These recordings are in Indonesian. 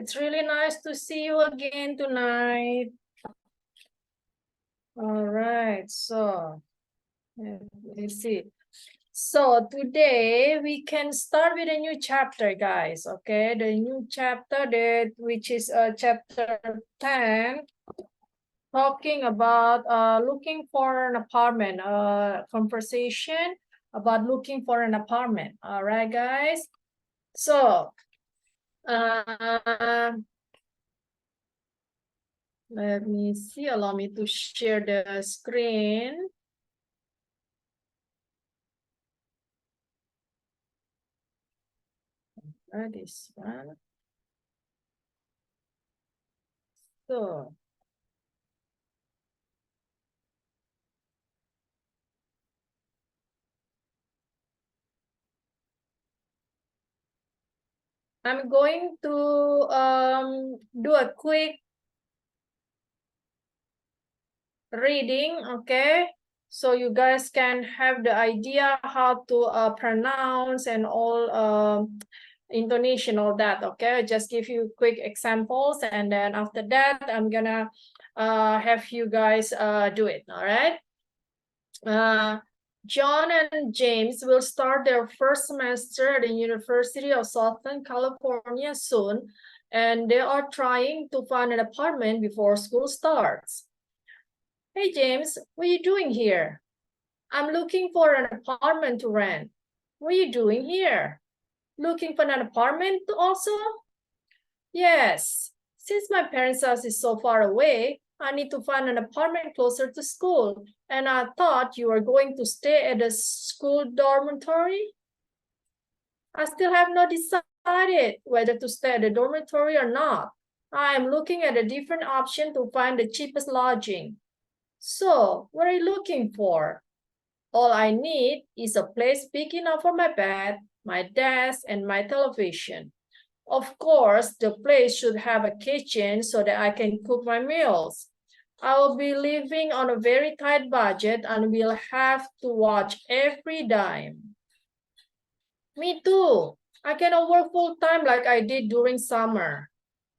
It's really nice to see you again tonight. All right, so let's see. So today we can start with a new chapter, guys. Okay, the new chapter which is chapter 10, talking about looking for an apartment, conversation about looking for an apartment. All right, guys. So let me see, allow me to share the screen. This one. So I'm going to do a quick reading, okay? So you guys can have the idea how to pronounce and all intonation, all that, okay? I just give you quick examples, and then after that, I'm gonna have you guys do it, all right? John and James will start their first semester at the University of Southern California soon, and they are trying to find an apartment before school starts. Hey, James, what are you doing here? I'm looking for an apartment to rent. What are you doing here? Looking for an apartment also? Yes. Since my parents' house is so far away, I need to find an apartment closer to school. And I thought you were going to stay at the school dormitory? I still have not decided whether to stay at the dormitory or not. I am looking at a different option to find the cheapest lodging. So, what are you looking for? All I need is a place big enough for my bed, my desk, and my television. Of course, the place should have a kitchen so that I can cook my meals. I will be living on a very tight budget and will have to watch every dime. Me too. I cannot work full time like I did during summer.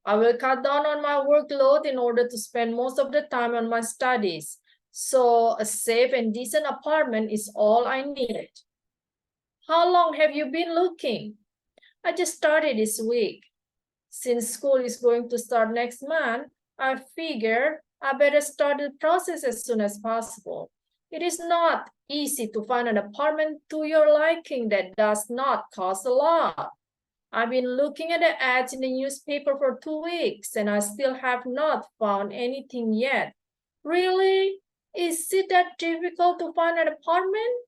I will cut down on my workload in order to spend most of the time on my studies. So a safe and decent apartment is all I needed. How long have you been looking? I just started this week. Since school is going to start next month, I figure I better start the process as soon as possible. It is not easy to find an apartment to your liking that does not cost a lot. I've been looking at the ads in the newspaper for 2 weeks and I still have not found anything yet. Really? Is it that difficult to find an apartment?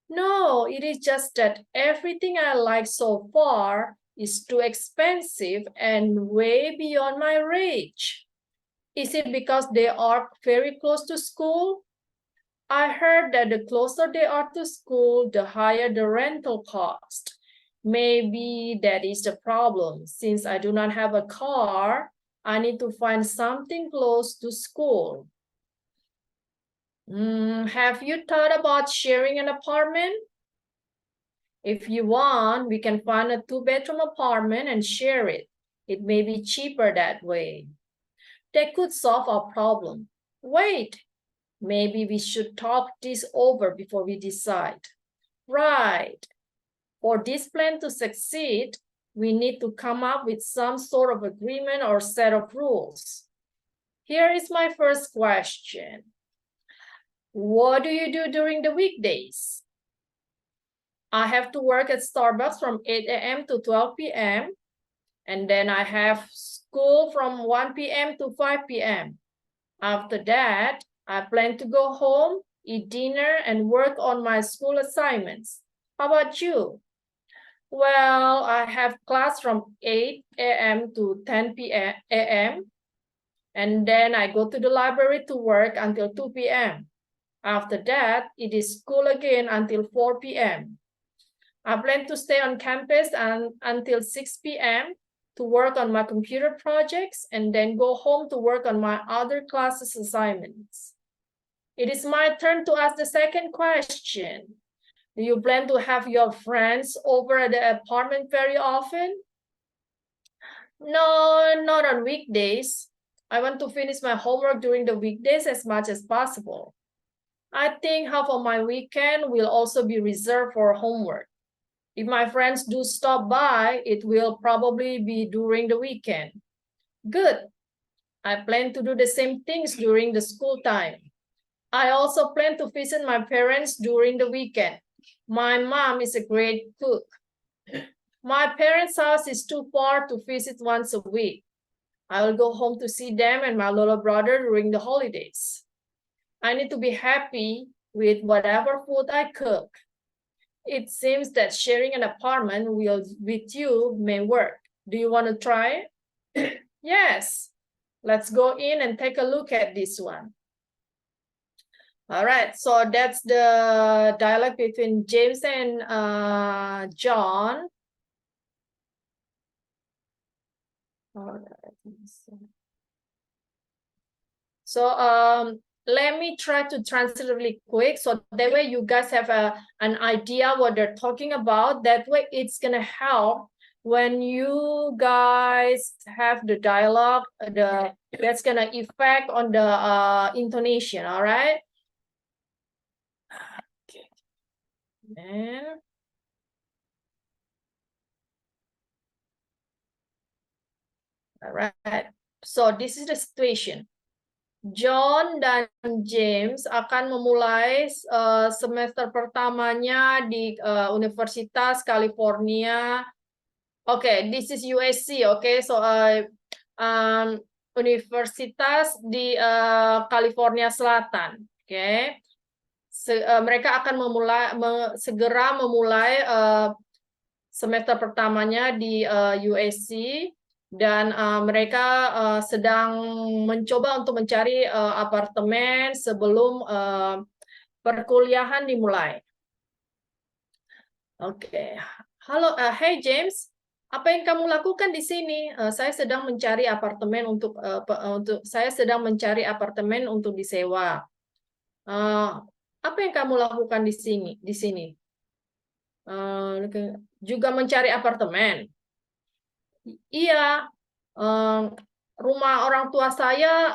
No, it is just that everything I like so far is too expensive and way beyond my reach. Is it because they are very close to school? I heard that the closer they are to school, the higher the rental cost. Maybe that is the problem. Since I do not have a car, I need to find something close to school. Have you thought about sharing an apartment? If you want, we can find a 2-bedroom apartment and share it. It may be cheaper that way. That could solve our problem. Wait, maybe we should talk this over before we decide. Right. For this plan to succeed, we need to come up with some sort of agreement or set of rules. Here is my first question. What do you do during the weekdays? I have to work at Starbucks from 8 a.m. to 12 p.m. And then I have school from 1 p.m. to 5 p.m. After that, I plan to go home, eat dinner, and work on my school assignments. How about you? Well, I have class from 8 a.m. to 10 a.m. And then I go to the library to work until 2 p.m. After that, it is school again until 4 p.m. I plan to stay on campus until 6 p.m. to work on my computer projects and then go home to work on my other classes assignments. It is my turn to ask the second question. Do you plan to have your friends over at the apartment very often? No, not on weekdays. I want to finish my homework during the weekdays as much as possible. I think half of my weekend will also be reserved for homework. If my friends do stop by, it will probably be during the weekend. Good. I plan to do the same things during the school time. I also plan to visit my parents during the weekend. My mom is a great cook. My parents' house is too far to visit once a week. I will go home to see them and my little brother during the holidays. I need to be happy with whatever food I cook. It seems that sharing an apartment with you may work. Do you want to try it? Yes. Let's go in and take a look at this one. All right, so that's the dialogue between James and John. All right. So let me try to translate really quick, so that way you guys have an idea what they're talking about. That way it's gonna help when you guys have the dialogue. That's gonna affect on the intonation. All right. Okay. And all right. So this is the situation. John dan James akan memulai semester pertamanya di Universitas California. Okay, this is USC. Okay, so Universitas di California Selatan. Okay, mereka akan segera memulai semester pertamanya di USC. Dan mereka sedang mencoba untuk mencari apartemen sebelum perkuliahan dimulai. Oke. Halo, hey James, apa yang kamu lakukan di sini? Saya sedang mencari apartemen saya sedang mencari apartemen untuk disewa. Apa yang kamu lakukan di sini? Juga mencari apartemen. Iya, rumah orang tua saya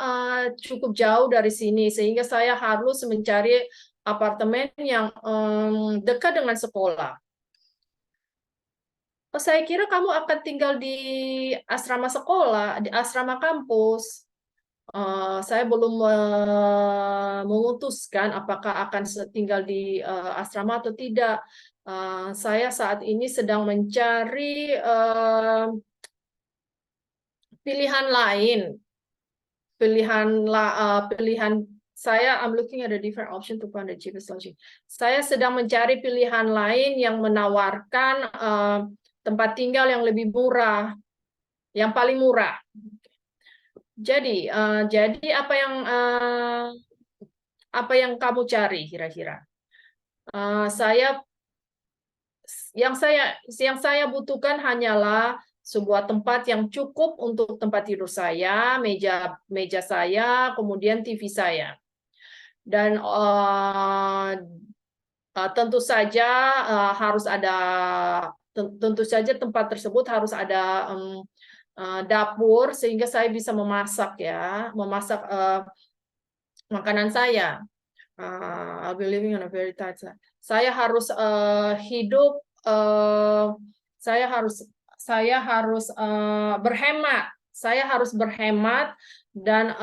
cukup jauh dari sini, sehingga saya harus mencari apartemen yang dekat dengan sekolah. Saya kira kamu akan tinggal di asrama sekolah, di asrama kampus. Saya belum memutuskan apakah akan tinggal di asrama atau tidak. Saya saat ini sedang mencari pilihan lain, pilihan saya. I'm looking at a different option to find the cheapest lodging. Saya sedang mencari pilihan lain yang menawarkan tempat tinggal yang lebih murah, yang paling murah. Jadi apa yang kamu cari kira-kira? Yang saya butuhkan hanyalah sebuah tempat yang cukup untuk tempat tidur saya, meja saya, kemudian TV saya. Dan tentu saja tempat tersebut harus ada dapur sehingga saya bisa memasak makanan saya. I'll be living on a very tight. Saya harus hidup. Saya harus berhemat. Saya harus berhemat dan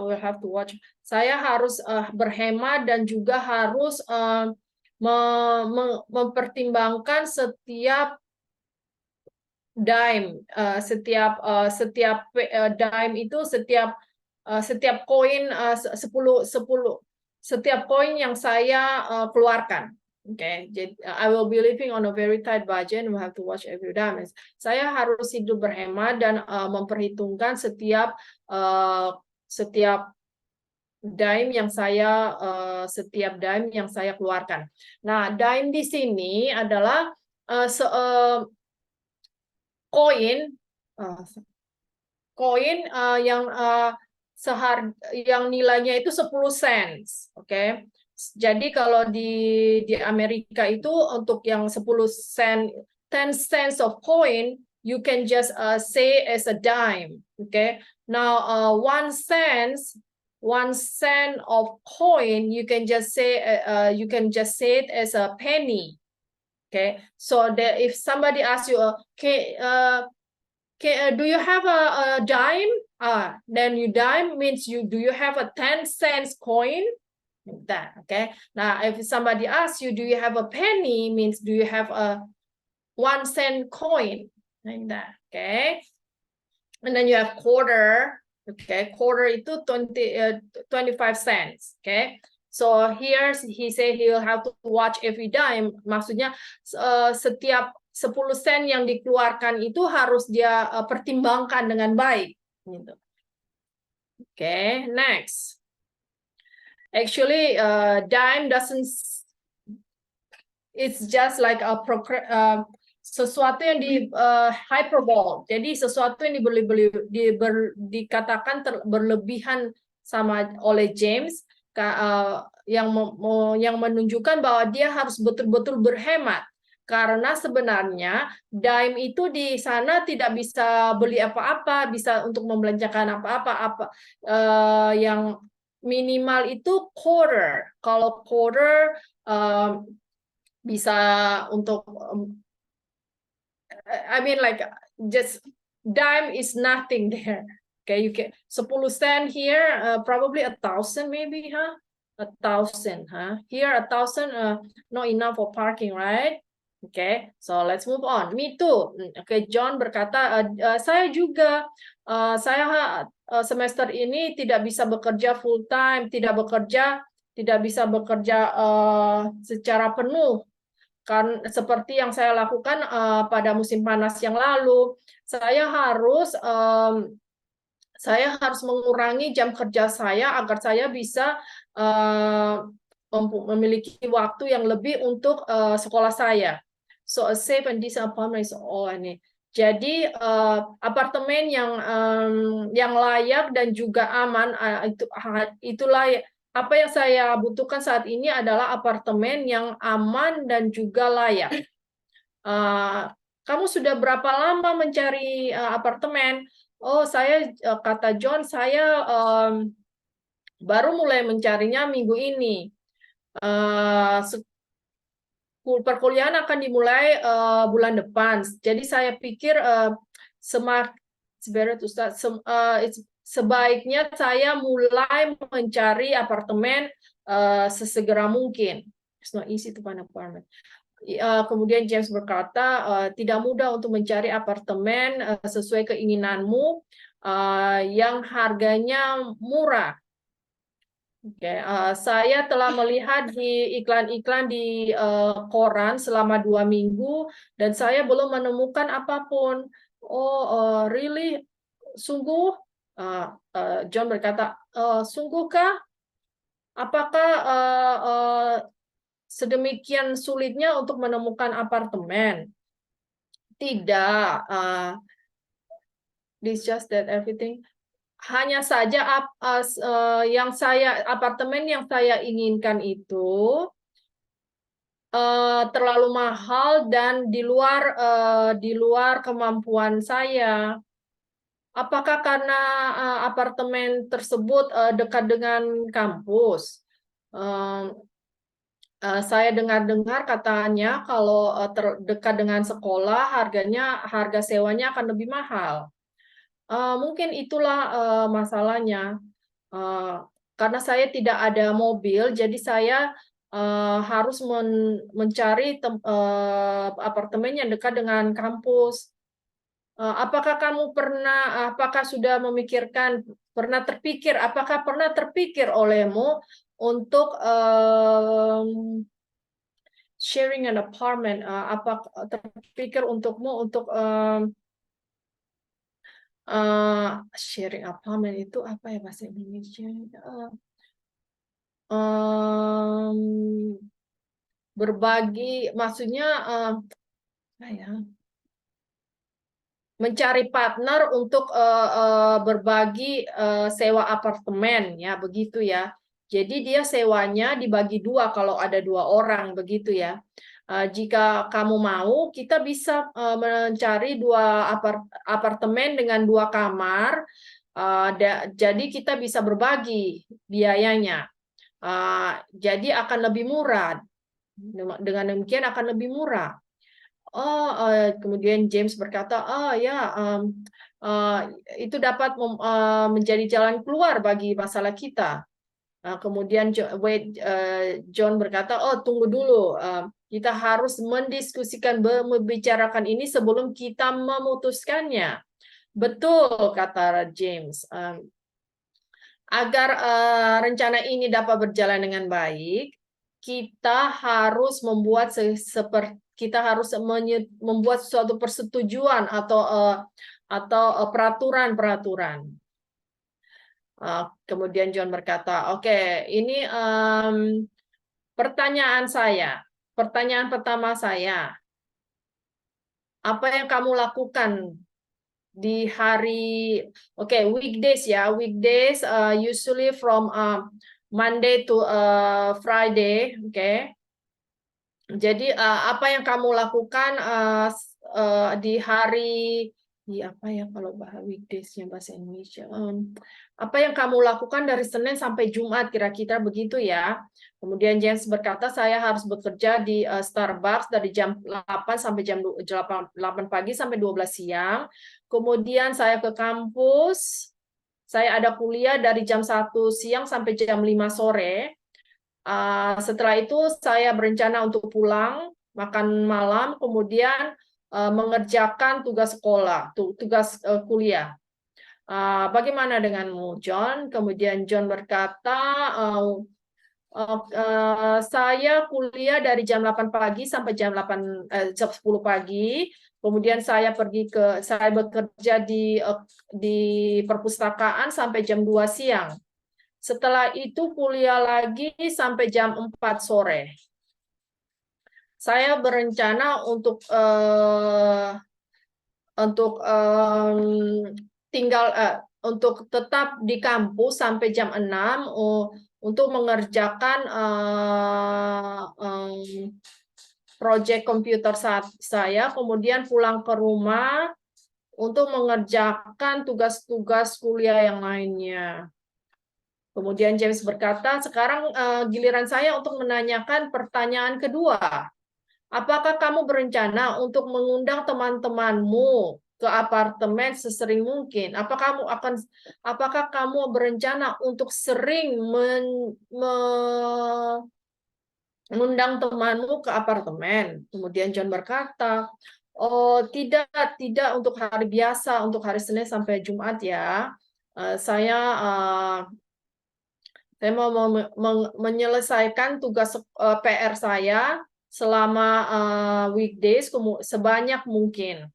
we'll have to watch. Saya harus berhemat dan juga harus mempertimbangkan setiap dime, setiap dime itu setiap koin 10 setiap koin yang saya keluarkan. Okay, I will be living on a very tight budget and we have to watch every dime. Saya harus hidup berhemat dan memperhitungkan setiap dime yang saya keluarkan. Nah, dime di sini adalah koin yang nilainya itu 10 cents. Oke. Jadi kalau di Amerika itu untuk yang 10 cents of coin you can just say as a dime. Okay. Now 1 cent, 1 cent of coin, you can just say it as a penny. Okay. So that if somebody asks you, okay, do you have a dime? Then you dime means do you have a 10 cents coin? That, okay. Now, if somebody asks you, do you have a penny? Means do you have a 1 cent coin? Like that, okay. And then you have quarter, okay. Quarter itu 25 cents, okay. So here he say he will have to watch every dime. Maksudnya setiap 10 sen yang dikeluarkan itu harus dia pertimbangkan dengan baik, gitu. Okay, next. Actually, dime doesn't. It's just like a sesuatu yang di hyperbole. Jadi sesuatu yang dikatakan berlebihan oleh James yang menunjukkan bahwa dia harus betul-betul berhemat. Karena sebenarnya dime itu di sana tidak bisa beli apa-apa, bisa untuk membelanjakan apa-apa, yang minimal itu quarter. Kalau quarter bisa untuk I mean like just dime is nothing there. Okay, you can 10 cent here, probably 1,000 maybe, huh? 1,000, huh? Here 1,000, not enough for parking, right? Okay, so let's move on. Me too. Okay, John berkata, saya juga, saya semester ini tidak bisa bekerja full time, tidak bisa bekerja secara penuh. Kan seperti yang saya lakukan pada musim panas yang lalu, saya harus mengurangi jam kerja saya agar saya bisa memiliki waktu yang lebih untuk sekolah saya. So a safe and decent apartment is all I need. Jadi apartemen yang layak dan juga aman, itulah apa yang saya butuhkan saat ini adalah apartemen yang aman dan juga layak. Kamu sudah berapa lama mencari apartemen? Oh, saya, kata John, saya baru mulai mencarinya minggu ini. Perkuliahan akan dimulai bulan depan. Jadi saya pikir sebaiknya saya mulai mencari apartemen sesegera mungkin. It's not easy to find apartment. Kemudian James berkata, tidak mudah untuk mencari apartemen sesuai keinginanmu yang harganya murah. Okay. Saya telah melihat di iklan-iklan di koran selama 2 minggu dan saya belum menemukan apapun. Oh, really? Sungguh? John berkata, sungguhkah? Apakah sedemikian sulitnya untuk menemukan apartemen? Tidak. This just that everything. Hanya saja apartemen yang saya inginkan itu terlalu mahal dan di luar kemampuan saya. Apakah karena apartemen tersebut dekat dengan kampus? Saya dengar-dengar katanya kalau dekat dengan sekolah harga sewanya akan lebih mahal. Mungkin itulah masalahnya. Karena saya tidak ada mobil, jadi saya harus mencari apartemen yang dekat dengan kampus. Apakah sudah pernah terpikir olehmu untuk sharing an apartment? Apakah terpikir untukmu untuk sharing apartment itu apa ya bahasa Indonesia? Berbagi, maksudnya mencari partner untuk berbagi sewa apartemen, ya begitu ya. Jadi dia sewanya dibagi 2 kalau ada 2 orang, begitu ya. Jika kamu mau, kita bisa mencari 2 apartemen dengan 2 kamar. Jadi kita bisa berbagi biayanya. Jadi akan lebih murah. Dengan demikian akan lebih murah. Kemudian James berkata, ya, itu dapat menjadi jalan keluar bagi masalah kita. Kemudian John berkata, tunggu dulu, kita harus mendiskusikan, membicarakan ini sebelum kita memutuskannya. Betul, kata James. Agar rencana ini dapat berjalan dengan baik, kita harus membuat suatu persetujuan atau peraturan-peraturan. Kemudian John berkata, oke, ini pertanyaan saya. Pertanyaan pertama saya, apa yang kamu lakukan di hari, weekdays ya, weekdays usually from Monday to Friday, Jadi apa yang kamu lakukan di hari apa ya kalau weekdays-nya bahasa Indonesia? Apa yang kamu lakukan dari Senin sampai Jumat, kira-kira begitu ya. Kemudian James berkata, saya harus bekerja di Starbucks dari jam 8 sampai jam 8 pagi sampai 12 siang. Kemudian saya ke kampus, saya ada kuliah dari jam 1 siang sampai jam 5 sore. Setelah itu saya berencana untuk pulang, makan malam, kemudian mengerjakan tugas sekolah, tugas kuliah. Bagaimana denganmu, John? Kemudian John berkata, saya kuliah dari jam 8 pagi sampai jam 10 pagi. Kemudian saya bekerja di perpustakaan sampai jam 2 siang. Setelah itu kuliah lagi sampai jam 4 sore. Saya berencana untuk untuk tetap di kampus sampai jam 6 untuk mengerjakan proyek komputer saya, kemudian pulang ke rumah untuk mengerjakan tugas-tugas kuliah yang lainnya. Kemudian James berkata, sekarang giliran saya untuk menanyakan pertanyaan kedua. Apakah kamu berencana untuk mengundang teman-temanmu ke apartemen sesering mungkin? Apakah kamu berencana untuk sering mengundang temanmu ke apartemen? Kemudian John berkata, tidak untuk hari biasa, untuk hari Senin sampai Jumat ya. Saya mau menyelesaikan tugas PR saya selama weekdays sebanyak mungkin.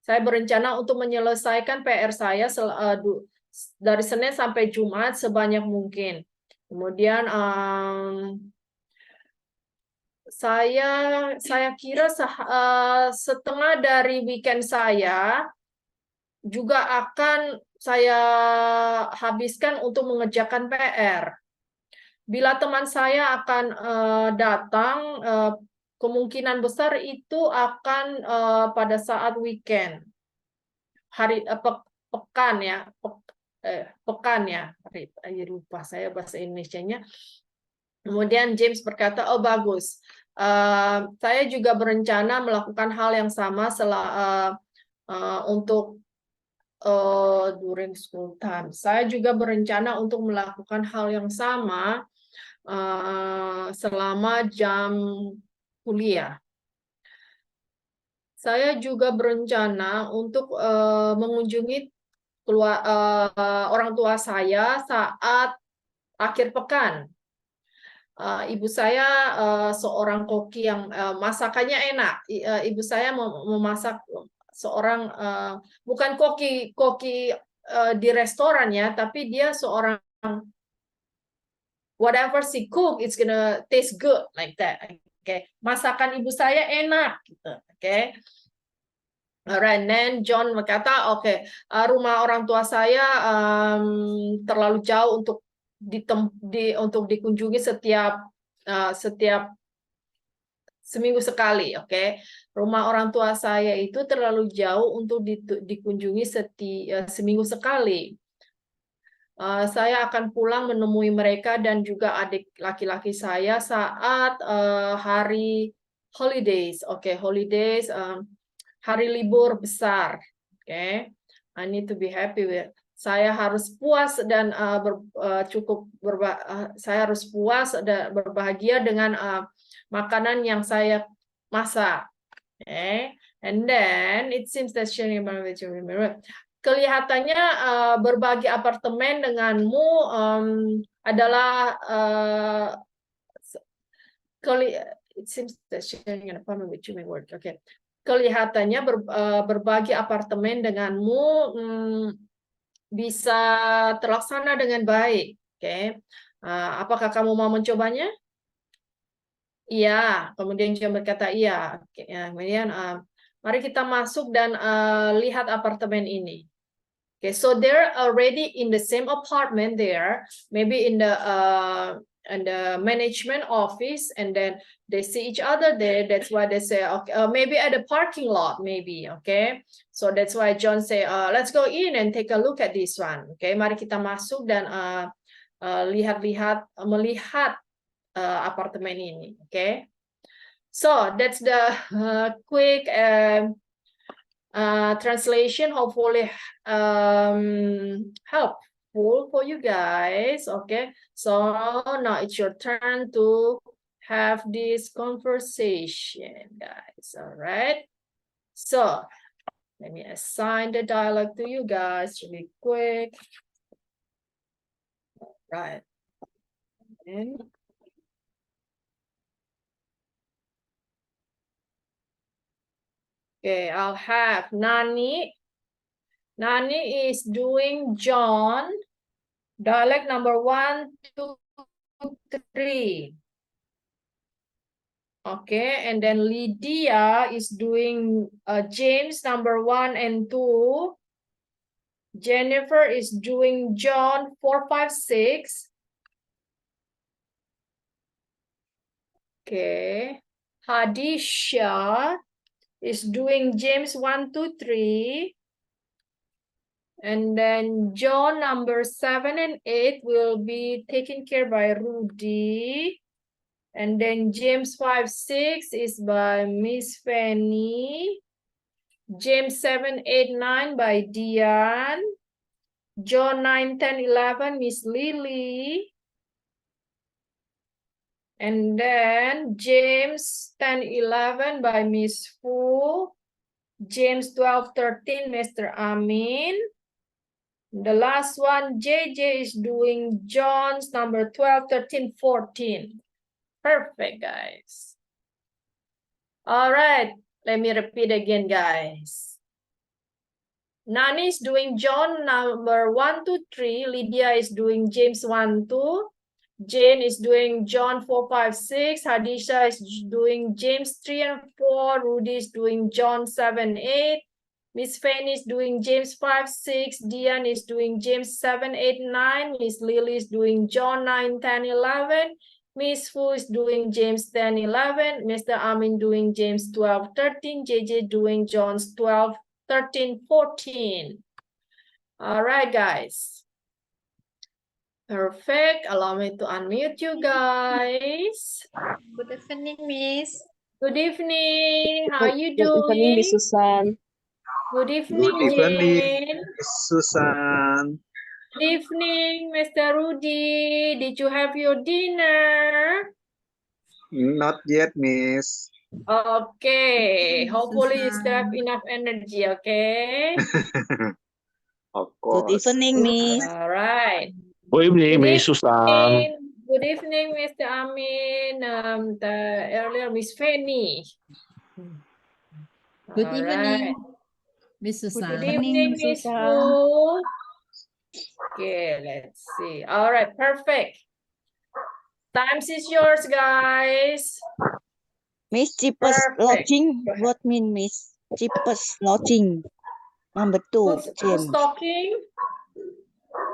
Saya berencana untuk menyelesaikan PR saya dari Senin sampai Jumat sebanyak mungkin. Kemudian saya kira setengah dari weekend saya juga akan saya habiskan untuk mengerjakan PR. Bila teman saya akan datang, kemungkinan besar itu akan pada saat weekend, hari pekan ya, lupa saya bahasa Indonesianya. Kemudian James berkata, bagus. Saya juga berencana melakukan hal yang sama untuk during school time. Saya juga berencana untuk melakukan hal yang sama selama jam kuliah. Saya juga berencana untuk mengunjungi orang tua saya saat akhir pekan. Ibu saya seorang koki yang masakannya enak. Ibu saya memasak seorang bukan koki di restoran ya, tapi dia seorang whatever she cook, it's gonna taste good like that. Masakan ibu saya enak gitu. Alright, then John berkata, rumah orang tua saya terlalu jauh untuk dikunjungi setiap seminggu sekali, oke. Rumah orang tua saya itu terlalu jauh untuk dikunjungi seminggu sekali. Saya akan pulang menemui mereka dan juga adik laki-laki saya saat hari holidays, oke, holidays, hari libur besar, oke. I need to be happy with. Saya harus puas dan saya harus puas dan berbahagia dengan makanan yang saya masak. Okay. And then it seems that sharing with you kelihatannya berbagi apartemen denganmu adalah it seems that sharing an apartment with you may work. Okay. Kelihatannya berbagi apartemen denganmu bisa terlaksana dengan baik. Oke. Apakah kamu mau mencobanya? Iya, kemudian dia berkata iya. Kemudian mari kita masuk dan lihat apartemen ini. Okay, so they're already in the same apartment there, maybe in the management office, and then they see each other there. That's why they say, okay, maybe at the parking lot, maybe. Okay, so that's why John say, let's go in and take a look at this one. Okay, mari kita masuk dan melihat apartemen ini. Okay, so that's the quick translation, hopefully helpful for you guys. Okay, so now it's your turn to have this conversation, guys. All right, so let me assign the dialogue to you guys really quick. Right. And okay, I'll have Nani. Nani is doing John, dialect number 1, 2, 3. Okay, and then Lydia is doing James number 1 and 2. Jennifer is doing John 4, 5, 6. Okay. Hadisha is doing James 1, 2, 3. And then John number 7 and 8 will be taken care by Rudy. And then James 5, 6 is by Miss Fanny. James 7, 8, 9 by Diane. John 9, 10, 11, Miss Lily. And then James 10, 11 by Miss Fu. James 12, 13, Mr. Amin. The last one, JJ is doing John's number 12, 13, 14. Perfect, guys. All right, let me repeat again, guys. Nani is doing John number 1, 2, 3. Lydia is doing James 1, 2. Jane is doing John 4, 5, 6. Hadisha is doing James 3 and 4. Rudy is doing John 7, 8. Miss Fanny is doing James 5, 6. Diane is doing James 7, 8, 9. Miss Lily is doing John 9, 10, 11. Miss Fu is doing James 10, 11. Mr. Amin doing James 12, 13. JJ doing John's 12, 13, 14. All right, guys. Perfect. Allow me to unmute you guys. Good evening, Miss. Good evening. How are you Good evening, doing? Miss Susan. Good evening, Good evening, Jane. Miss Susan. Good evening, Mr. Rudy. Did you have your dinner? Not yet, Miss. Okay. Hopefully you still have Susan. enough energy, okay? Of Good course. evening, Miss. All right. Good evening, Good Miss Susan. evening. Good evening, Mr. Amin. The earlier Miss Fanny. Good All evening, right. Miss Good Susan. evening, Miss Susan. Fu. Okay, let's see. All right, perfect. Times is yours, guys. Miss cheapest Perfect. lodging. Go ahead. What mean, Miss? Cheapest lodging. Number 2, Who's James. talking?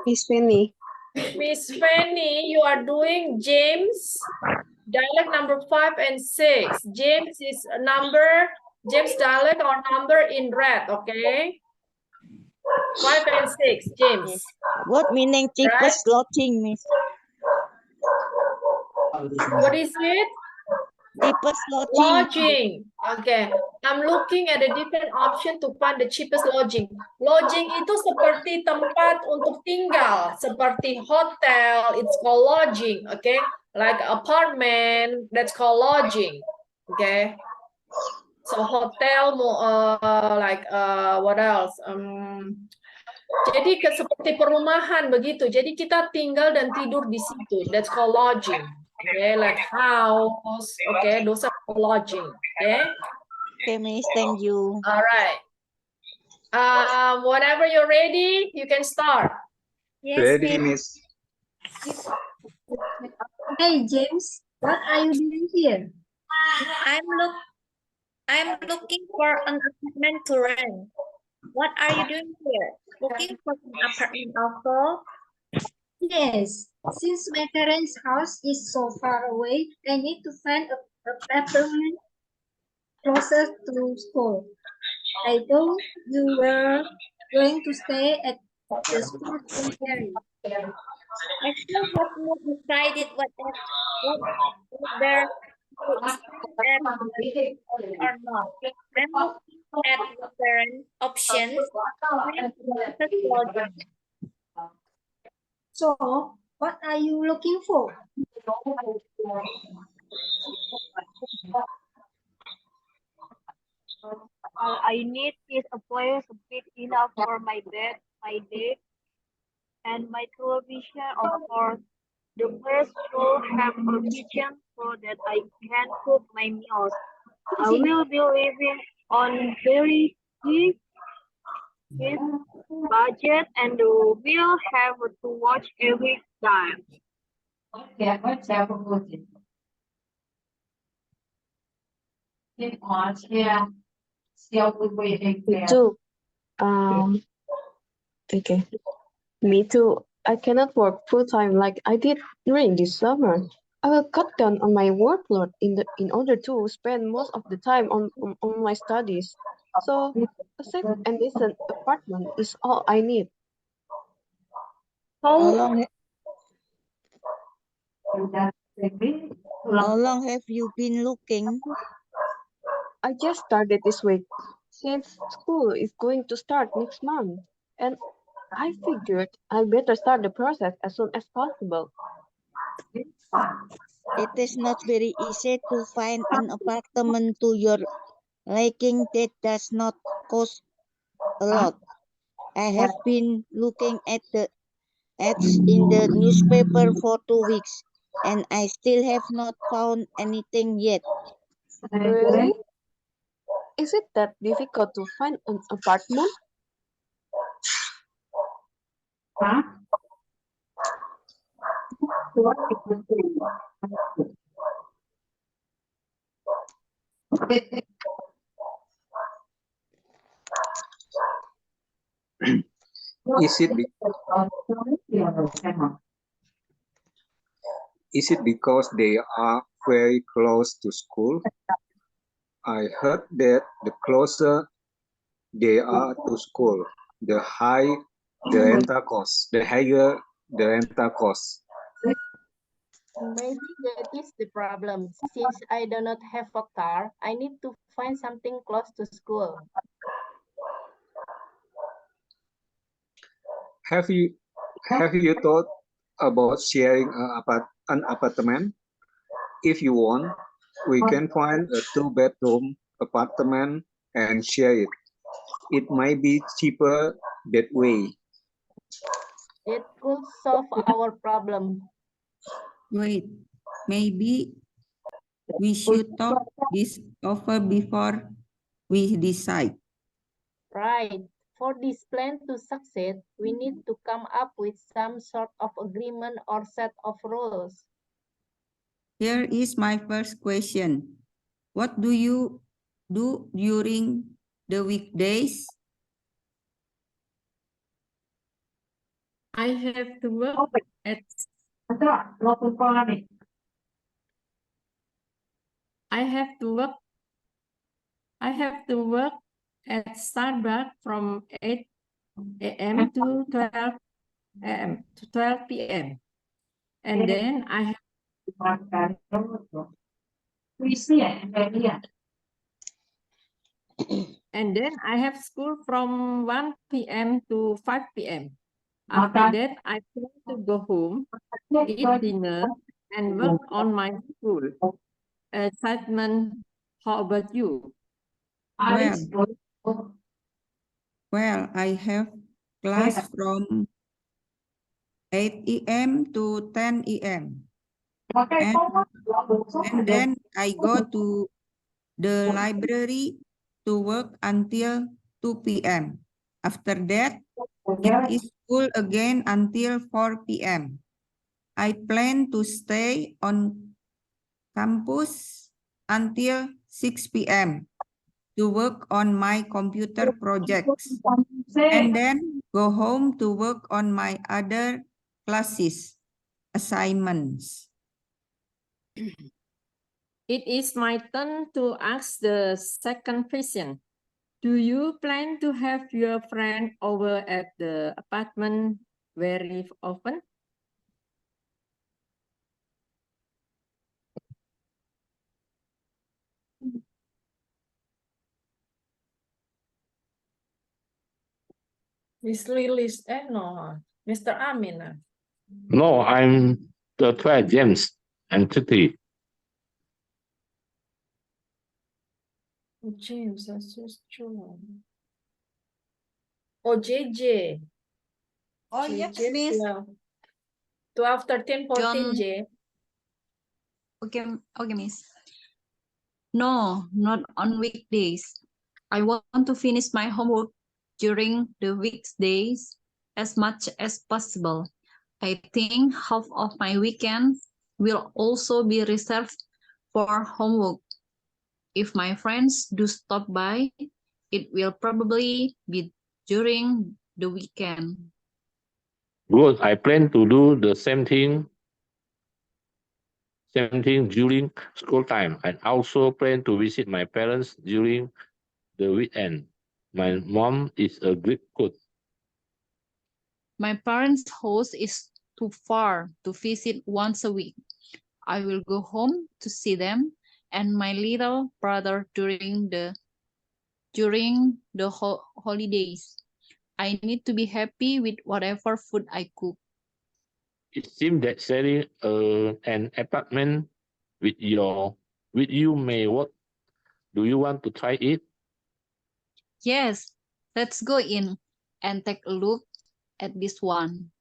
Miss Fanny. Miss Fanny, you are doing James dialect number 5 and 6. James is James dialect or number in red, okay? 5 and 6, James. Yes. What meaning cheapest lodging, Miss? What is it? Cheapest lodging. Lodging. Okay. I'm looking at a different option to find the cheapest lodging. Lodging itu seperti tempat untuk tinggal, seperti hotel, it's called lodging, okay? Like apartment, that's called lodging, okay? So hotel, what else? Jadi seperti perumahan begitu. Jadi kita tinggal dan tidur di situ. That's called lodging. Okay, like house. Okay, those are lodging. Okay. Okay, Miss. Thank you. All right. Whenever you're ready, you can start. Yes, Ready, Miss. Miss? Hey, James, what are you doing here? I'm looking for an apartment to rent. What are you doing here? Looking for an apartment also? Yes, since my parents' house is so far away, I need to find a apartment closer to school. I thought you were going to stay at the school area. I still have not decided whether there is or not. I'm looking at different options. So, what are you looking for? All I need is a place big enough for my bed, my desk, and my television, of course. The place should have a kitchen so that I can cook my meals. I will be living on very cheap budget and will have to watch every time. Me too. Okay. Me too. I cannot work full time like I did during this summer. I will cut down on my workload in order to spend most of the time on my studies. So a safe and decent apartment is all I need. How long have you been looking? I just started this week since school is going to start next month, and I figured I better start the process as soon as possible. It is not very easy to find an apartment to your liking that does not cost a lot. I have been looking at the ads in the newspaper for 2 weeks, and I still have not found anything yet. Really? Is it that difficult to find an apartment? Is it because they are very close to school? I heard that the closer they are to school, the higher the rental cost. Maybe that is the problem. Since I do not have a car, I need to find something close to school. Have you thought about sharing an apartment? If you want, we can find a 2-bedroom apartment and share it. It might be cheaper that way. It could solve our problem. Wait, maybe we should talk this over before we decide. Right. For this plan to succeed, we need to come up with some sort of agreement or set of rules. Here is my first question. What do you do during the weekdays? I have to work at I have to work at Starbucks from 8 a.m. to 12 a.m. to 12 p.m. And then I have school from 1 p.m. to 5 p.m. After that, I plan to go home, eat dinner, and work on my school assignment. How about you? Well, I have class from 8 a.m. to 10 a.m. And then I go to the library to work until 2 p.m. After that, it is school again until 4 p.m. I plan to stay on campus until 6 p.m. to work on my computer projects, and then go home to work on my other classes assignments. It is my turn to ask the second question. Do you plan to have your friend over at the apartment very often? Miss Lilis, no, Mr. Amin. No, I'm 12, James. I'm 30. James, that's just true. Oh, JJ. Oh, yes, JJ, Miss. 12, 13, 14, John. J. Okay, Miss. No, not on weekdays. I want to finish my homework during the weekdays as much as possible. I think half of my weekend will also be reserved for homework. If my friends do stop by, it will probably be during the weekend. Good. I plan to do the same thing during school time. I also plan to visit my parents during the weekend. My mom is a great cook. My parents' house is too far to visit once a week. I will go home to see them and my little brother during the holidays. I need to be happy with whatever food I cook. It seems that sharing an apartment with you may work. Do you want to try it? Yes, let's go in and take a look at this one.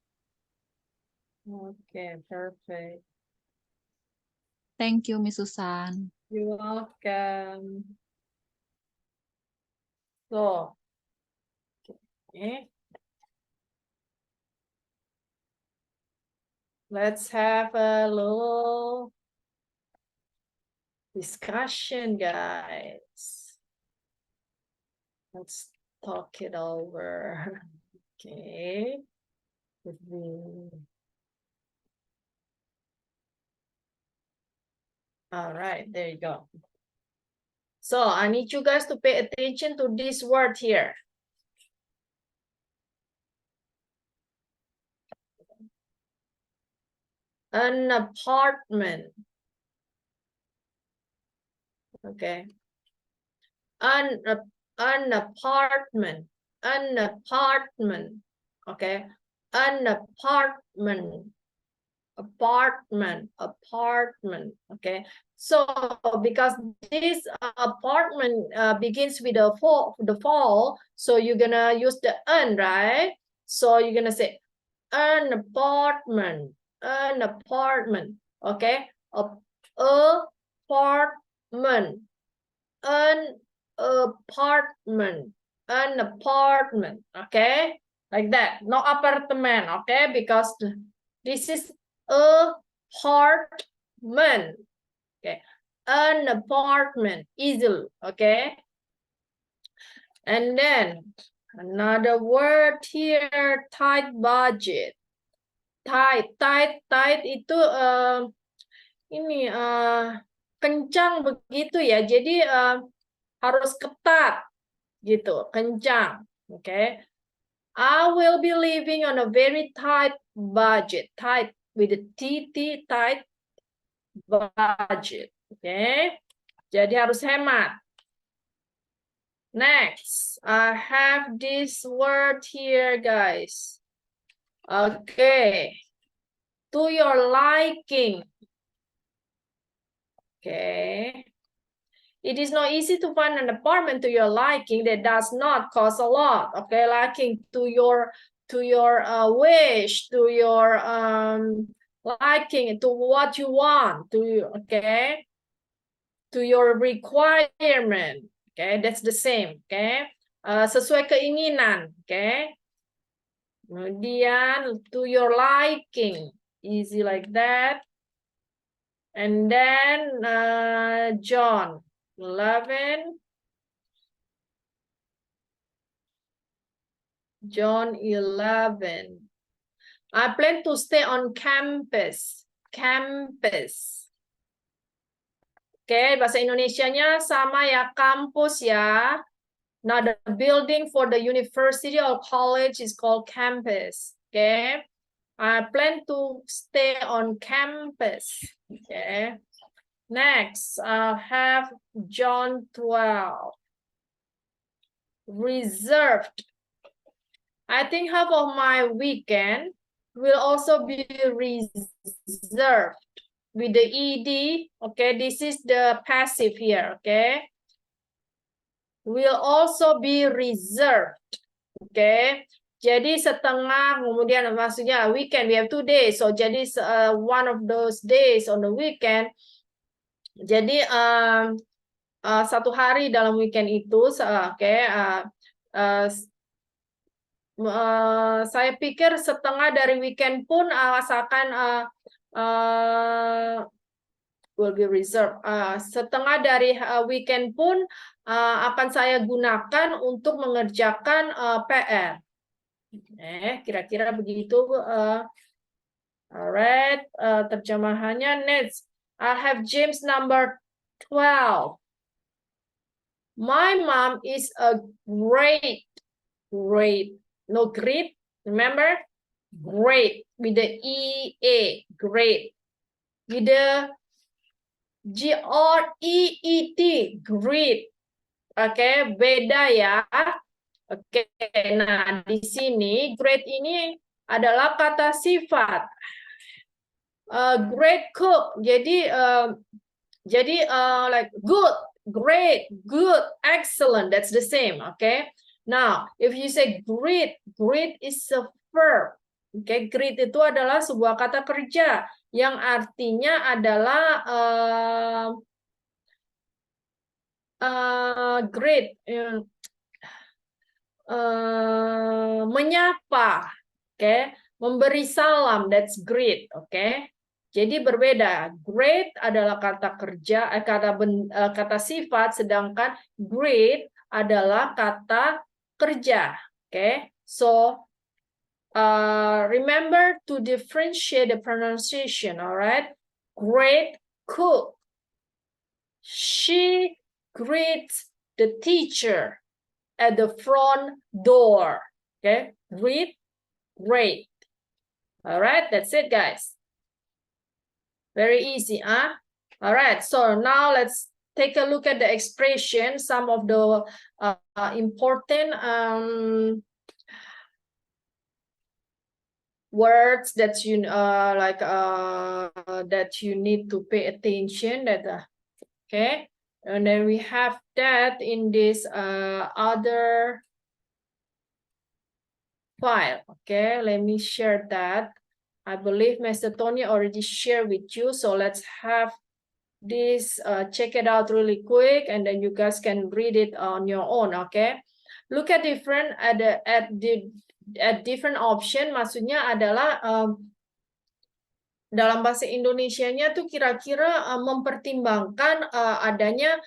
Okay, perfect. Thank you, Miss Susan. You're welcome. So, okay. Let's have a little discussion, guys. Let's talk it over. Okay. All right, there you go. So I need you guys to pay attention to this word here. An apartment. Okay. An apartment. An apartment. Okay. An apartment. Apartment. Okay. So because this apartment begins with the fall, so you're gonna use the an, right? So you're gonna say an apartment. Okay. Apartment. An apartment. Okay, like that. No apartment. Okay, because this is apartment. Okay, an apartment, easily. Okay, and then another word here, tight budget. Tight itu ini kencang begitu ya. Jadi harus ketat gitu, kencang. Oke. I will be living on a very tight budget. Tight with a TT, tight budget. Oke. Jadi harus hemat. Next, I have this word here, guys. Okay. To your liking. Okay. It is not easy to find an apartment to your liking that does not cost a lot. Okay, liking to your wish, to your liking, to what you want, okay, to your requirement. Okay, that's the same. Okay, sesuai keinginan. Okay. Kemudian to your liking, easy like that. And then John 11. John 11. I plan to stay on campus. Campus. Oke, bahasa Indonesianya sama ya, kampus ya. Now the building for the university or college is called campus. Okay. I plan to stay on campus. Okay. Next, I have John 12. Reserved. I think half of my weekend will also be reserved with the ed. Okay, this is the passive here. Okay, will also be reserved. Okay, jadi setengah, kemudian maksudnya weekend, we have 2 days, so jadi one of those days on the weekend. Jadi satu hari dalam weekend itu, saya pikir setengah dari weekend pun asalkan will be reserved. Setengah dari weekend pun akan saya gunakan untuk mengerjakan PR. Kira-kira begitu. Alright, terjemahannya. Next, I have James number 12. My mom is a great, no great, remember? Great, with the EA, great. With the GREET, great. Oke, beda ya. Oke, nah di sini great ini adalah kata sifat. Great cook, jadi like good, great, good, excellent, that's the same. Okay. Now, if you say great, great is a verb. Okay, great itu adalah sebuah kata kerja yang artinya adalah great, menyapa, okay, memberi salam, that's great. Okay. Jadi berbeda. Great adalah kata kerja, kata sifat, sedangkan great adalah kata kerja. Okay, so remember to differentiate the pronunciation. All right, great cook. She greets the teacher at the front door. Okay, greet, great. All right, that's it, guys. Very easy, huh? All right, so now let's take a look at the expression, some of the important words that you that you need to pay attention. Okay, and then we have that in this other file. Okay, let me share that. I believe Mr. Tony already shared with you, so let's have this, check it out really quick, and then you guys can read it on your own. Okay, look at different different option. Maksudnya adalah dalam bahasa Indonesianya tuh kira-kira mempertimbangkan adanya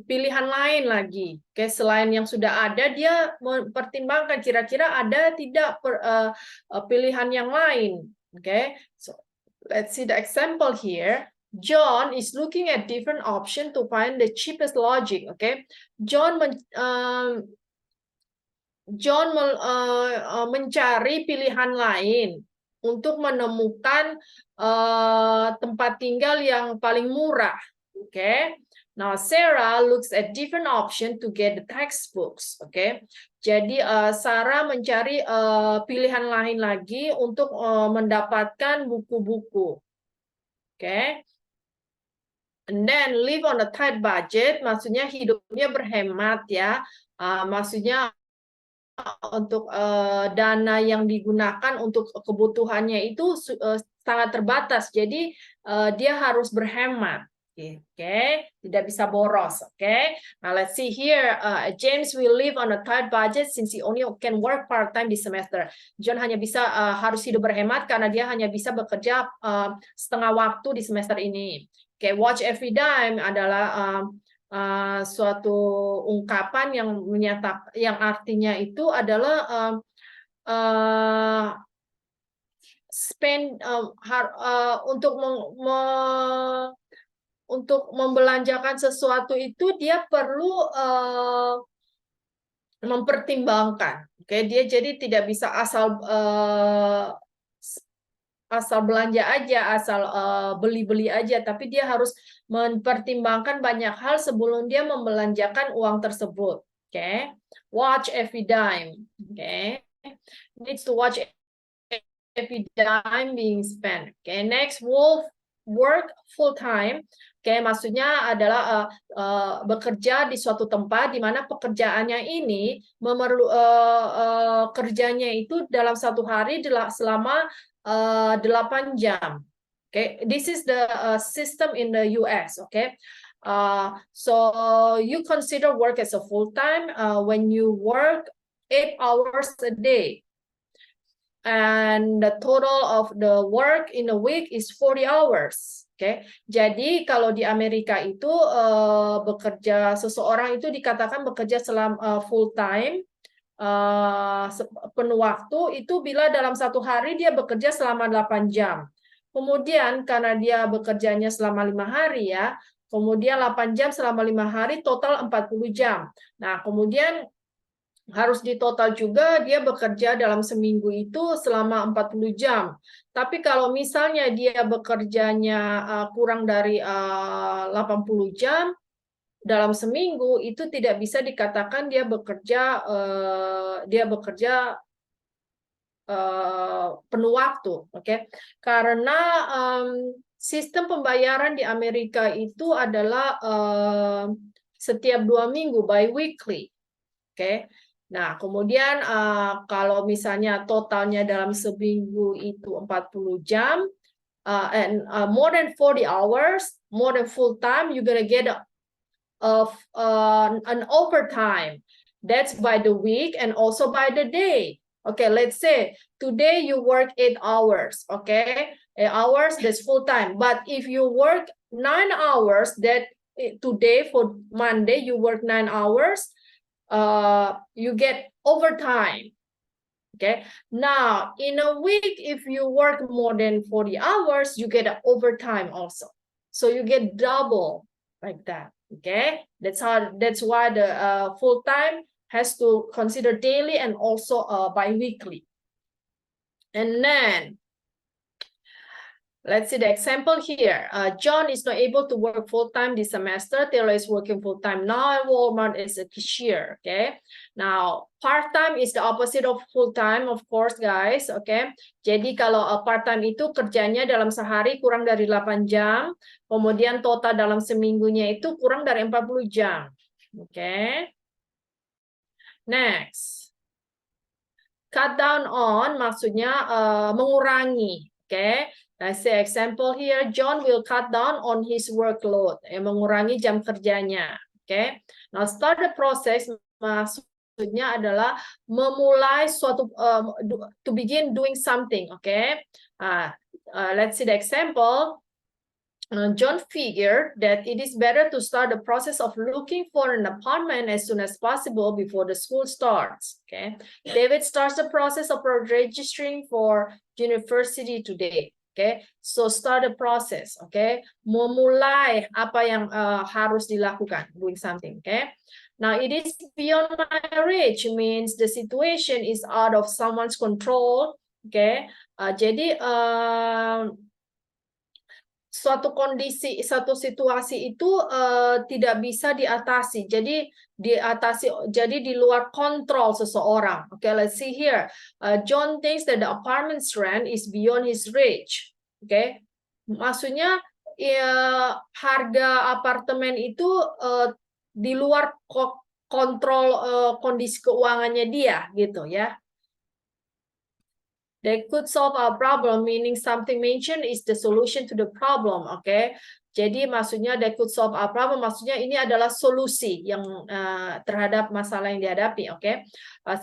pilihan lain lagi. Oke, selain yang sudah ada, dia mempertimbangkan kira-kira ada tidak pilihan yang lain. Oke, so let's see the example here. John is looking at different options to find the cheapest lodging. Okay, John mencari pilihan lain untuk menemukan tempat tinggal yang paling murah. Okay. Now Sarah looks at different options to get the textbooks. Okay. Jadi Sarah mencari pilihan lain lagi untuk mendapatkan buku-buku. Okay. And then live on a tight budget, maksudnya hidupnya berhemat ya. Maksudnya untuk dana yang digunakan untuk kebutuhannya itu sangat terbatas. Jadi dia harus berhemat. Okay, tidak bisa boros. Okay, now let's see here. James will live on a tight budget since he only can work part time this semester. John hanya bisa harus hidup berhemat karena dia hanya bisa bekerja setengah waktu di semester ini. Okay, watch every dime adalah suatu ungkapan yang menyatakan, yang artinya itu adalah spend untuk membelanjakan sesuatu itu dia perlu mempertimbangkan. Oke, dia jadi tidak bisa asal belanja aja, asal beli-beli aja, tapi dia harus mempertimbangkan banyak hal sebelum dia membelanjakan uang tersebut. Oke, watch every dime. Oke, needs to watch every dime being spent. Oke, next, Wolf work full time. Oke, maksudnya adalah bekerja di suatu tempat di mana pekerjaannya ini kerjanya itu dalam satu hari selama 8 jam. Okay, this is the system in the US. Okay, so you consider work as a full time when you work 8 hours a day. And the total of the work in a week is 40 hours. Oke, jadi kalau di Amerika itu seseorang itu dikatakan bekerja selama full time, penuh waktu itu bila dalam satu hari dia bekerja selama 8 jam. Kemudian karena dia bekerjanya selama 5 hari ya, kemudian 8 jam selama 5 hari total 40 jam. Nah, kemudian harus ditotal juga dia bekerja dalam seminggu itu selama 40 jam. Tapi kalau misalnya dia bekerjanya kurang dari 80 jam dalam seminggu, itu tidak bisa dikatakan dia bekerja penuh waktu. Okay? Karena sistem pembayaran di Amerika itu adalah setiap 2 minggu, bi-weekly. Okay? Nah, kemudian kalau misalnya totalnya dalam seminggu itu 40 jam, and more than 40 hours, more than full time, you're gonna get an overtime. That's by the week and also by the day. Okay, let's say today you work 8 hours. Okay, 8 hours, that's full time. But if you work 9 hours, that today for Monday you work 9 hours. You get overtime. Okay, now in a week if you work more than 40 hours you get an overtime also, so you get double like that. Okay, that's why the full time has to consider daily and also bi-weekly. And then let's see the example here. John is not able to work full-time this semester. Taylor is working full-time now at Walmart as a cashier. Okay. Now, part-time is the opposite of full-time, of course, guys. Okay. Jadi kalau part-time itu kerjanya dalam sehari kurang dari 8 jam. Kemudian total dalam seminggunya itu kurang dari 40 jam. Okay. Next. Cut down on maksudnya mengurangi. Okay. Let's say example here, John will cut down on his workload, mengurangi jam kerjanya. Okay. Now start the process maksudnya adalah memulai suatu to begin doing something. Okay. Let's see the example. John figured that it is better to start the process of looking for an apartment as soon as possible before the school starts. Okay. David starts the process of registering for university today. Okay, so start the process. Okay, memulai apa yang harus dilakukan, doing something. Okay, now it is beyond my reach means the situation is out of someone's control. Okay, jadi suatu kondisi, satu situasi itu tidak bisa diatasi. Jadi jadi di luar kontrol seseorang. Okay, let's see here. John thinks that the apartment's rent is beyond his reach. Okay, maksudnya ya, harga apartemen itu di luar kontrol kondisi keuangannya dia, gitu ya. They could solve our problem, meaning something mentioned is the solution to the problem, okay? Jadi maksudnya they could solve our problem, maksudnya ini adalah solusi yang terhadap masalah yang dihadapi, okay?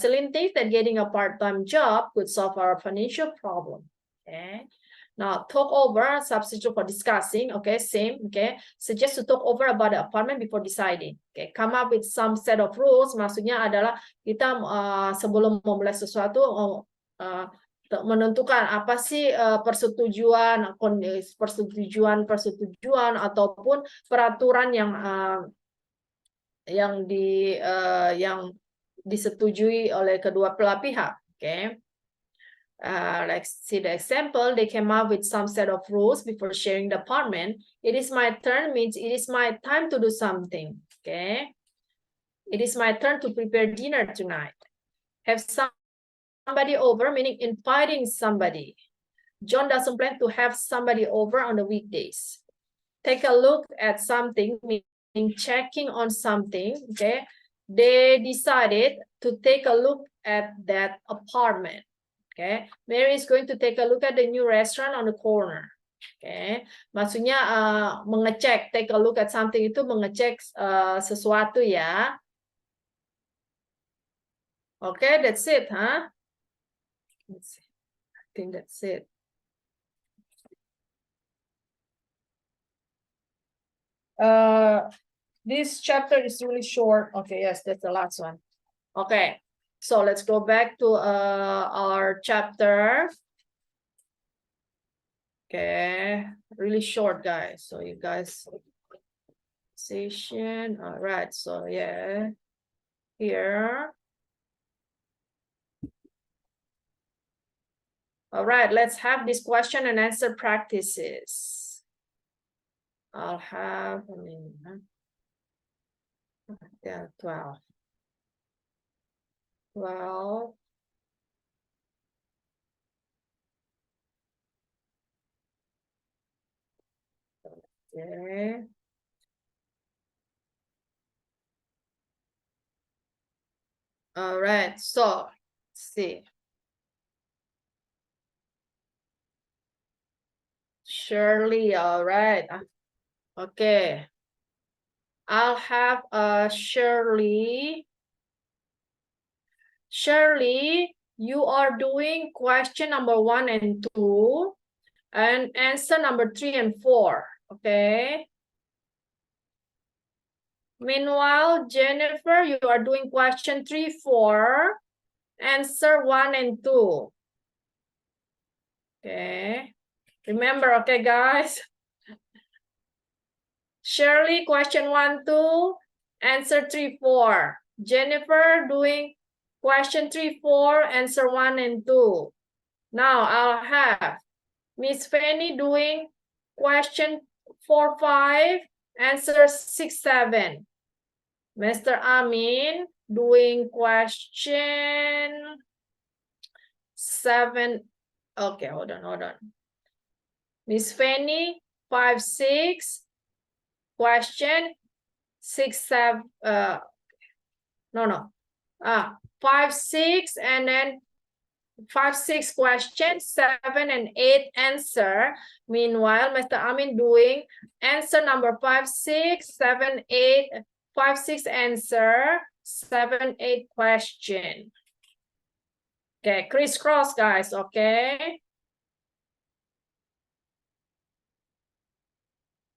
Celine thinks that getting a part-time job could solve our financial problem, okay? Now, talk over, substitute for discussing, okay, same, okay? Suggest to talk over about the apartment before deciding, okay? Come up with some set of rules, maksudnya adalah kita sebelum memulai sesuatu, menentukan apa sih persetujuan ataupun peraturan yang disetujui oleh kedua belah pihak. Okay, let's see the example. They came up with some set of rules before sharing the apartment. It is my turn means it is my time to do something. Okay, it is my turn to prepare dinner tonight. Have somebody over, meaning inviting somebody. John doesn't plan to have somebody over on the weekdays. Take a look at something, meaning checking on something, okay? They decided to take a look at that apartment, okay? Mary is going to take a look at the new restaurant on the corner, okay? Maksudnya mengecek, take a look at something itu mengecek sesuatu ya. Okay, that's it, huh? Let's see. I think that's it. This chapter is really short. Okay, yes, that's the last one. Okay, so let's go back to our chapter. Okay, really short, guys. So you guys, session. All right. So yeah, here. All right, let's have this question and answer practices. I'll have, yeah, 12. 12. Okay. All right, so let's see. Shirley, all right. Okay. I'll have Shirley. Shirley, you are doing question number 1 and 2 and answer number 3 and 4. Okay. Meanwhile, Jennifer, you are doing question 3, 4, answer 1 and 2. Okay. Remember, okay, guys? Shirley, question 1, 2, answer 3, 4. Jennifer doing question 3, 4, answer 1 and 2. Now I'll have Miss Fanny doing question 4, 5, answer 6, 7. Mr. Amin doing question 7. Okay, hold on. Miss Fanny, 5, 6, question 6, 7, 5, 6, and then 5, 6 question, 7 and 8 answer. Meanwhile, Mr. Amin doing answer number 5, 6, 7, 8, 5, 6 answer, 7, 8 question. Okay, crisscross, guys, okay?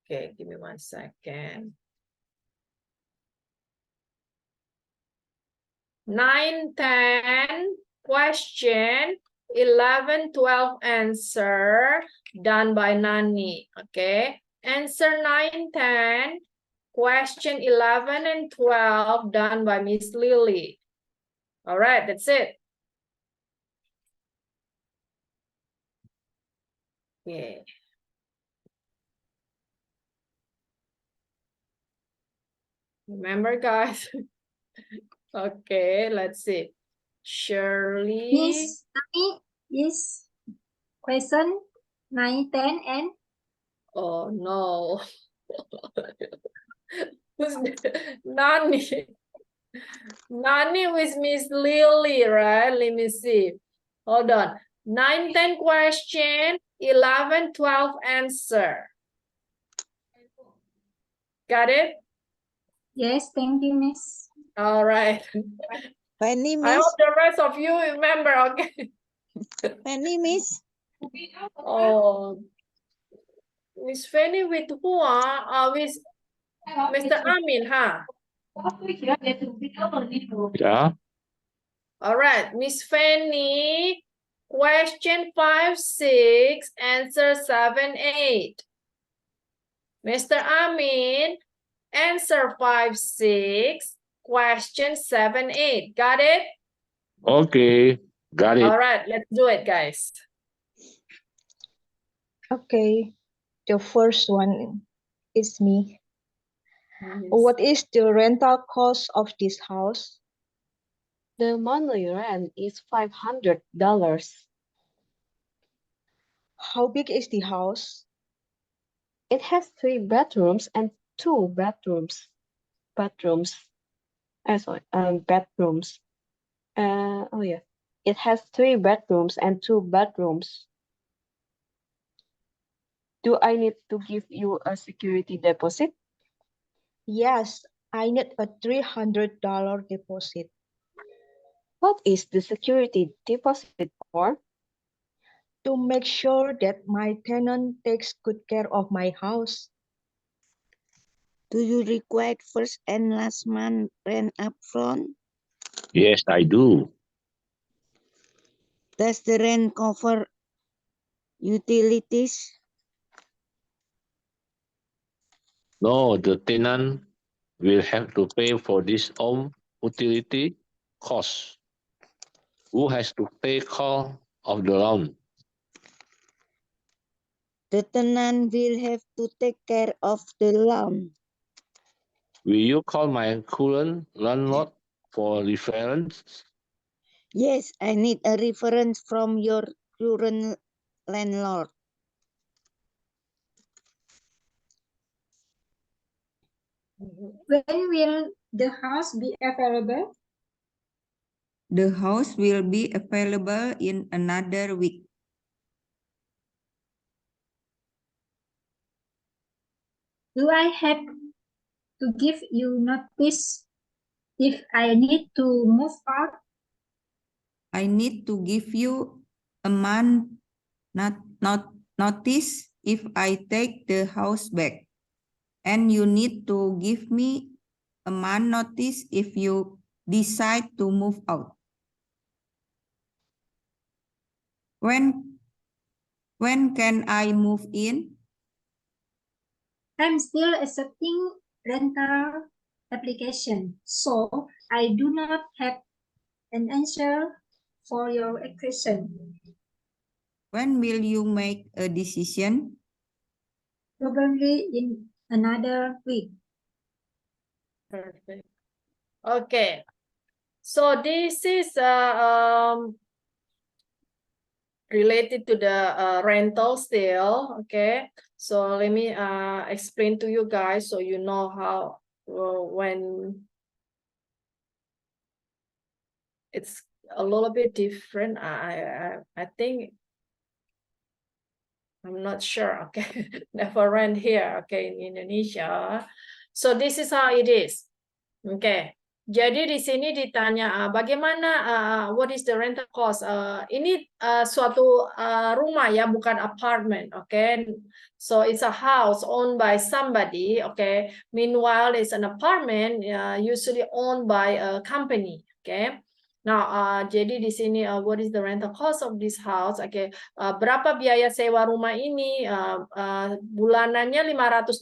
Okay, give me 1 second. 9, 10 question, 11, 12 answer. done by Nani. Okay. Answer 9, 10. Question 11 and 12 done by Miss Lily. All right, that's it. Yeah. Remember, guys? Okay, let's see. Shirley. Miss, is question 9, 10, and Oh, no. Who's Nani? Nani with Miss Lily, right? Let me see. Hold on. 9, 10 question, 11, 12 answer. Got it? yes, thank you, Miss. All right. Fanny, I Miss. hope the rest of you remember, okay? Fanny, Miss. Oh, Miss Fanny with who? With Mr. Amin, huh? Yeah. All right, Miss Fanny, question 5, 6, answer 7, 8. Mr. Amin, answer 5, 6, question 7, 8. Got it? Okay. Got it. All right, let's do it, guys. Okay, the first one is me. What is the rental cost of this house? The monthly rent is $500. How big is the house? It has 3 bedrooms and 2 bedrooms. Bedrooms. Oh yeah. It has 3 bedrooms and 2 bedrooms. Do I need to give you a security deposit? Yes, I need a $300 deposit. What is the security deposit for? To make sure that my tenant takes good care of my house. Do you require first and last month rent upfront? Yes, I do. Does the rent cover utilities? No, the tenant will have to pay for this home utility cost. Who has to take care of the loan? The tenant will have to take care of the loan. Will you call my current landlord for reference? Yes, I need a reference from your current landlord. When will the house be available? The house will be available in another week. Do I have to give you notice if I need to move out? I need to give you a month not notice if I take the house back. And you need to give me a month notice if you decide to move out. When can I move in? I'm still accepting rental application, so I do not have an answer for your question. When will you make a decision? Probably in another week. Perfect. Okay. So this is related to the rental still. Okay. So let me explain to you guys so you know how when it's a little bit different. I think I'm not sure. Okay. Never rent here. Okay, in Indonesia. So this is how it is. Okay. Jadi di sini ditanya bagaimana what is the rental cost? Ini suatu rumah ya, bukan apartment, okay? So it's a house owned by somebody, okay? Meanwhile, it's an apartment usually owned by a company, okay? Nah, jadi di sini what is the rental cost of this house? Oke, berapa biaya sewa rumah ini? Bulanannya $500.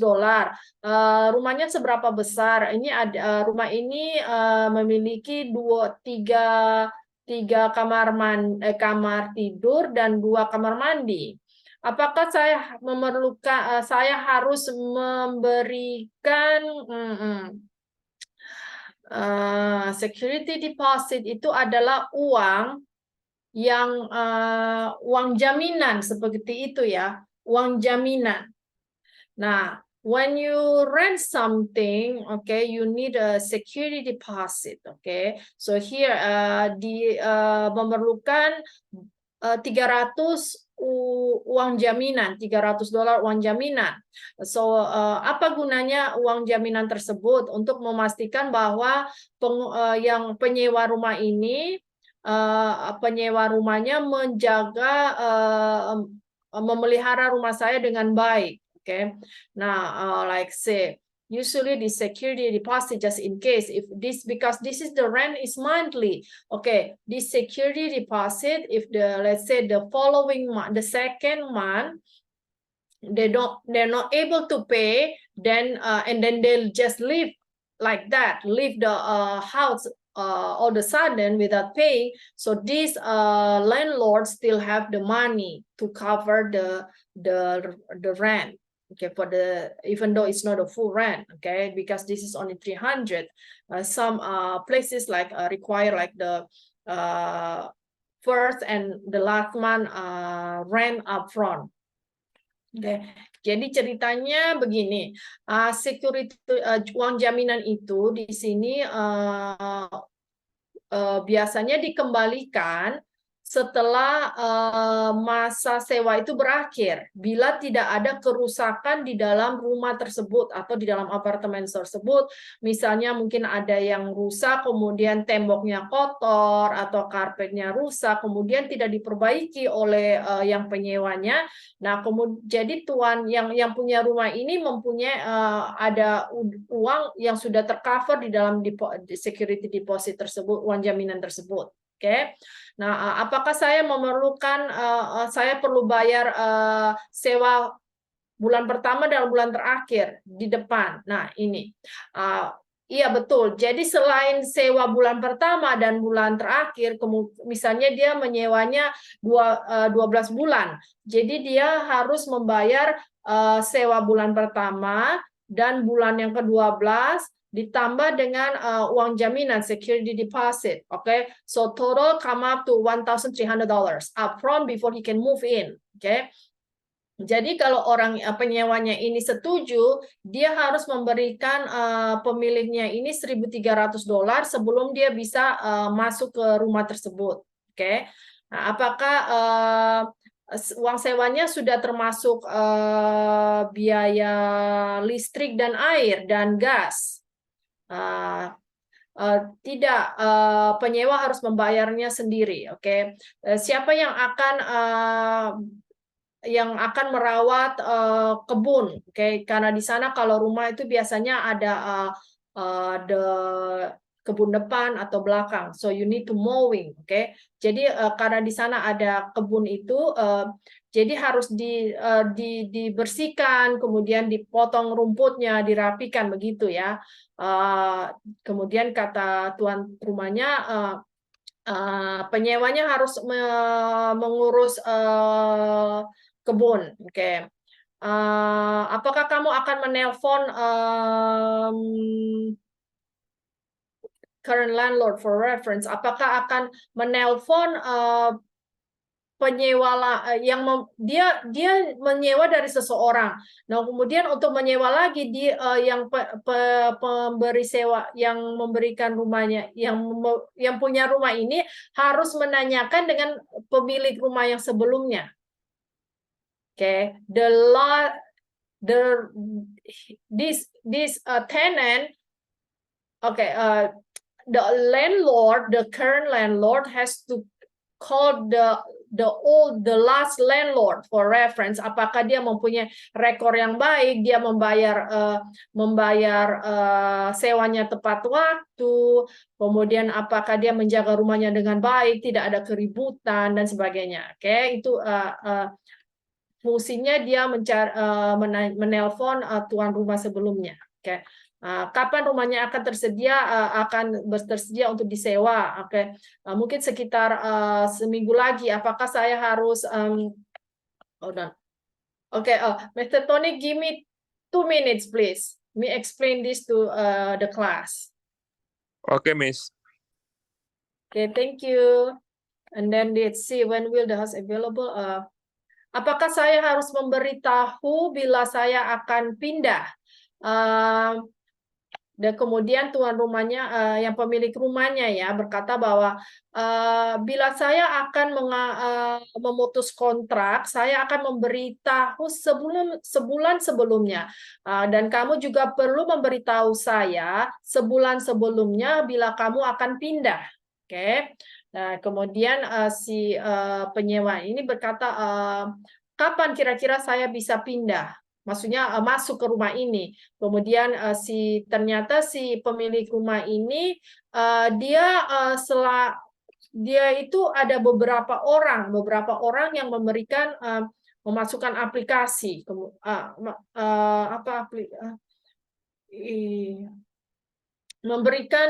Rumahnya seberapa besar? Ini ada rumah ini memiliki tiga kamar tidur dan 2 kamar mandi. Apakah saya memerlukan saya harus memberikan security deposit itu adalah uang yang uang jaminan seperti itu ya, uang jaminan. Nah, when you rent something, okay, you need a security deposit, okay. So here memerlukan 300 uang jaminan, $300 uang jaminan. So, apa gunanya uang jaminan tersebut? Untuk memastikan bahwa yang penyewa rumah ini, penyewa rumahnya menjaga, memelihara rumah saya dengan baik. Okay. Nah, like say, usually the security deposit just in case because this is the rent is monthly. Okay, this security deposit, if let's say the following month, the second month, they're not able to pay, then and then they'll just leave like that, leave the house all of a sudden without paying. So these landlords still have the money to cover the rent. Okay, for even though it's not a full rent, okay, because this is only 300. Some places like require like the first and the last month rent upfront. Okay. Jadi ceritanya begini, security uang jaminan itu di sini biasanya dikembalikan setelah masa sewa itu berakhir, bila tidak ada kerusakan di dalam rumah tersebut atau di dalam apartemen tersebut, misalnya mungkin ada yang rusak, kemudian temboknya kotor atau karpetnya rusak, kemudian tidak diperbaiki oleh yang penyewanya. Nah, jadi tuan yang punya rumah ini mempunyai ada uang yang sudah tercover di dalam security deposit tersebut, uang jaminan tersebut. Oke. Nah, apakah saya memerlukan saya perlu bayar sewa bulan pertama dan bulan terakhir di depan? Nah, ini. Iya betul. Jadi selain sewa bulan pertama dan bulan terakhir, misalnya dia menyewanya 12 bulan. Jadi dia harus membayar sewa bulan pertama dan bulan yang ke-12 ditambah dengan uang jaminan security deposit. Okay, so total come up to $1,300 upfront before he can move in. Okay. Jadi kalau orang penyewanya ini setuju, dia harus memberikan pemiliknya ini $1,300 sebelum dia bisa masuk ke rumah tersebut. Oke. Nah, apakah uang sewanya sudah termasuk biaya listrik dan air dan gas? Tidak, penyewa harus membayarnya sendiri. Oke. Siapa yang akan merawat kebun? Oke, karena di sana kalau rumah itu biasanya ada kebun depan atau belakang, so you need to mowing. Oke. Jadi karena di sana ada kebun itu, jadi harus dibersihkan, kemudian dipotong rumputnya, dirapikan begitu ya. Kemudian kata tuan rumahnya, penyewanya harus mengurus kebun. Oke. Apakah kamu akan menelpon current landlord for reference? Apakah akan menelpon penyewa yang dia menyewa dari seseorang. Nah, kemudian untuk menyewa lagi yang pemberi sewa yang memberikan rumahnya, yang punya rumah ini harus menanyakan dengan pemilik rumah yang sebelumnya. Okay, this tenant, okay, the current landlord has to call the last landlord for reference. Apakah dia mempunyai rekor yang baik, dia membayar sewanya tepat waktu, kemudian apakah dia menjaga rumahnya dengan baik, tidak ada keributan dan sebagainya. Oke, itu fungsinya dia menelpon tuan rumah sebelumnya. Oke. Kapan rumahnya akan bertersedia untuk disewa? Oke, mungkin sekitar seminggu lagi. Apakah saya harus hold on. Okay, Mr. Tony, give me 2 minutes, please. Let me explain this to the class. Okay, Miss. Okay, thank you. And then let's see when will the house available. Apakah saya harus memberitahu bila saya akan pindah? Dan kemudian tuan rumahnya, yang pemilik rumahnya ya berkata bahwa bila saya akan memutus kontrak, saya akan memberitahu sebulan sebelumnya, dan kamu juga perlu memberitahu saya sebulan sebelumnya bila kamu akan pindah. Oke. Nah, kemudian si penyewa ini berkata, kapan kira-kira saya bisa pindah? Maksudnya masuk ke rumah ini. Kemudian ternyata si pemilik rumah ini dia itu ada beberapa orang yang memasukkan aplikasi, memberikan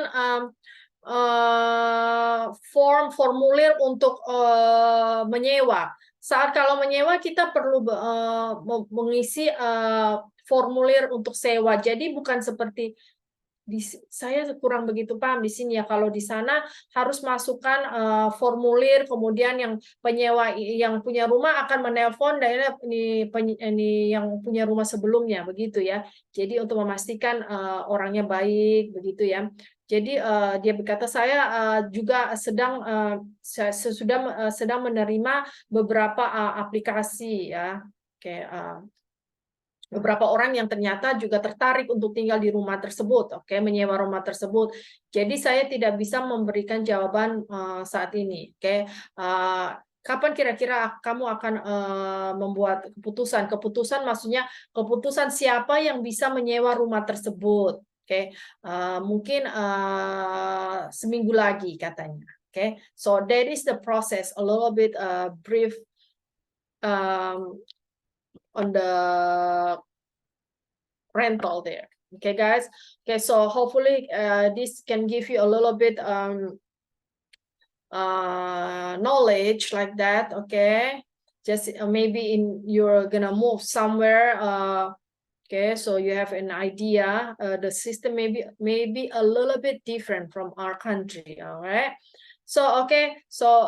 formulir untuk menyewa. Saat kalau menyewa kita perlu mengisi formulir untuk sewa. Jadi bukan seperti saya kurang begitu paham di sini ya. Kalau di sana harus masukkan formulir, kemudian yang penyewa yang punya rumah akan menelpon dari yang punya rumah sebelumnya, begitu ya. Jadi untuk memastikan orangnya baik, begitu ya. Jadi dia berkata saya juga sedang menerima beberapa aplikasi ya. Oke. Beberapa orang yang ternyata juga tertarik untuk tinggal di rumah tersebut, oke, menyewa rumah tersebut. Jadi saya tidak bisa memberikan jawaban saat ini, oke. Kapan kira-kira kamu akan membuat keputusan? Keputusan maksudnya keputusan siapa yang bisa menyewa rumah tersebut, oke. Mungkin seminggu lagi katanya, oke. So that is the process, a little bit brief on the rental there. Okay, guys. Okay, so hopefully this can give you a little bit knowledge like that. Okay, just maybe you're gonna move somewhere. Okay, so you have an idea. The system maybe a little bit different from our country. All right. So, okay, so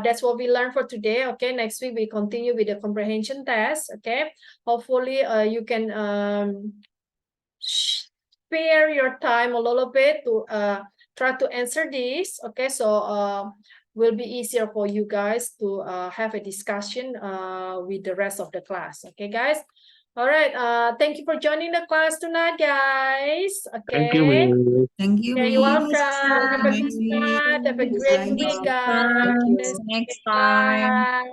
that's what we learned for today. Okay, next week we continue with the comprehension test. Okay, hopefully you can spare your time a little bit to try to answer this. Okay, so will be easier for you guys to have a discussion with the rest of the class. Okay, guys. All right. Thank you for joining the class tonight, guys. Okay. Thank you, Miss. Thank you, Yeah, you're Miss. welcome. Have a good night. Have a great week, guys. Next time. Bye.